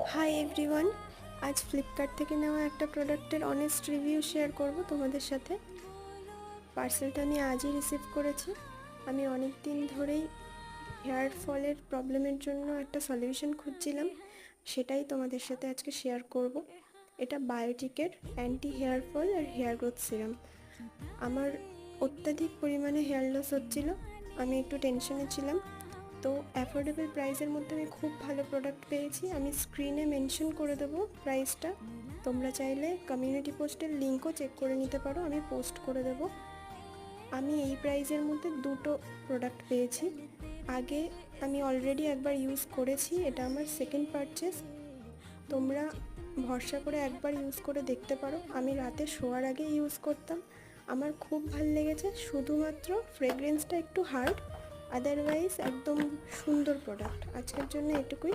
Hi everyone, আজ Flipkart থেকে নেওয়া একটা প্রোডাক্টের অনেস্ট রিভিউ শেয়ার করব তোমাদের সাথে। পার্সেলটা আমি আজই রিসিভ করেছি। আমি অনেক দিন ধরেই হেয়ার ফলের প্রবলেমের জন্য একটা সলিউশন খুঁজছিলাম, সেটাই তোমাদের সাথে আজকে শেয়ার করব। এটা বায়োটিকের অ্যান্টি হেয়ার ফল আর হেয়ার গ্রোথ সিরাম। আমার অত্যাধিক পরিমাণে হেয়ার লস হচ্ছিল, আমি একটু টেনশনে ছিলাম। তো অ্যাফোর্ডেবল প্রাইসের মধ্যে আমি খুব ভালো প্রোডাক্ট পেয়েছি। আমি স্ক্রিনে মেনশন করে দেবো প্রাইসটা, তোমরা চাইলে কমিউনিটি পোস্টের লিঙ্কও চেক করে নিতে পারো, আমি পোস্ট করে দেবো। আমি এই প্রাইসের মধ্যে দুটো প্রোডাক্ট পেয়েছি। আগে আমি অলরেডি একবার ইউজ করেছি, এটা আমার সেকেন্ড পারচেস। তোমরা ভরসা করে একবার ইউজ করে দেখতে পারো। আমি রাতে শোয়ার আগে ইউজ করতাম, আমার খুব ভালো লেগেছে। শুধুমাত্র ফ্রেগরেন্সটা একটু হার্ড, আদারওয়াইজ একদম সুন্দর প্রোডাক্ট। আজকের জন্য এটুকুই।